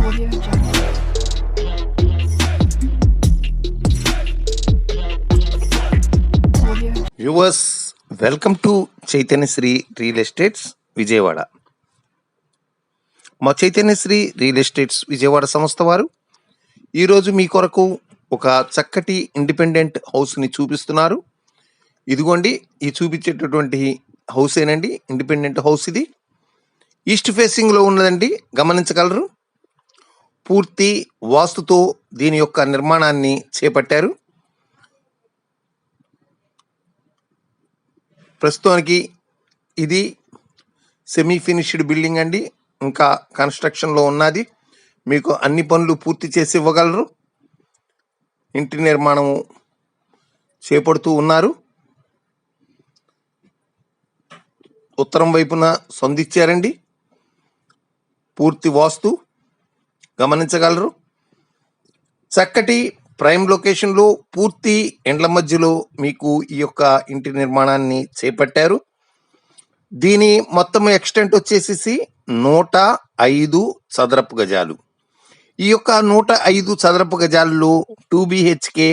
Audio Jungle. Audio. Viewers, welcome to Chaitanyasri real estates Vijayawada. మా Chaitanyasri real estates Vijayawada సంస్థ వారు ఈరోజు మీ కొరకు ఒక చక్కటి ఇండిపెండెంట్ హౌస్ని చూపిస్తున్నారు. ఇదిగోండి, ఈ చూపించేటటువంటి హౌస్ ఏనండి, ఇండిపెండెంట్ హౌస్. ఇది ఈస్ట్ ఫేసింగ్లో ఉన్నదండి, గమనించగలరు. పూర్తి వాస్తుతో దీని యొక్క నిర్మాణాన్ని చేపట్టారు. ప్రస్తుతానికి ఇది సెమీ ఫినిష్డ్ బిల్డింగ్ అండి, ఇంకా కన్స్ట్రక్షన్లో ఉన్నది. మీకు అన్ని పనులు పూర్తి చేసి ఇవ్వగలరు. ఇంటి నిర్మాణం చేపడుతూ ఉన్నారు. ఉత్తరం వైపున సంధించారండి, పూర్తి వాస్తు గమనించగలరు. చక్కటి ప్రైమ్ లొకేషన్లో పూర్తి ఎండ్ల మధ్యలో మీకు ఈ యొక్క ఇంటి నిర్మాణాన్ని చేపట్టారు. దీని మొత్తం ఎక్స్టెంట్ వచ్చేసి 105 చదరపు గజాలు. ఈ యొక్క 105 చదరపు గజాల్లో 2 BHK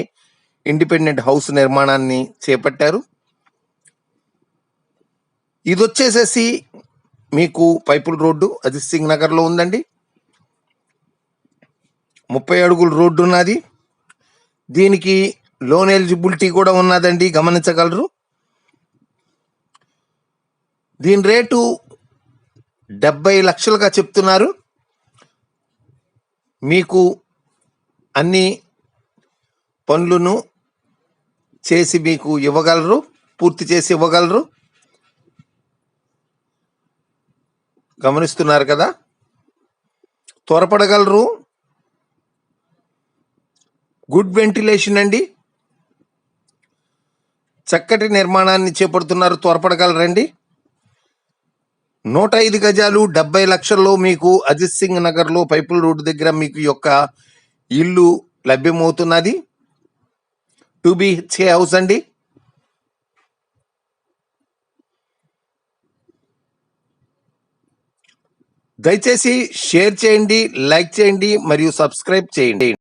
ఇండిపెండెంట్ హౌస్ నిర్మాణాన్ని చేపట్టారు. ఇది వచ్చేసేసి మీకు పైపుల్ రోడ్డు అజిత్ సింగ్ నగర్లో ఉందండి. 30 అడుగుల రోడ్డు ఉన్నది. దీనికి లోన్ ఎలిజిబిలిటీ కూడా ఉన్నదండి, గమనించగలరు. దీని రేటు 70 లక్షలుగా చెప్తున్నారు. మీకు అన్ని పనులను చేసి మీకు ఇవ్వగలరు, పూర్తి చేసి ఇవ్వగలరు. గమనిస్తున్నారు కదా, త్వరపడగలరు. గుడ్ వెంటిలేషన్ అండి, చక్కటి నిర్మాణాన్ని చేపడుతున్నారు, త్వరపడగలరండి. 105 గజాలు 70 లక్షల్లో మీకు అజిత్ సింగ్ నగర్లో పైపుల్ రోడ్డు దగ్గర మీకు యొక్క ఇల్లు లభ్యమవుతున్నది. 2 BHK హౌస్ అండి. దయచేసి షేర్ చేయండి, లైక్ చేయండి మరియు సబ్స్క్రైబ్ చేయండి.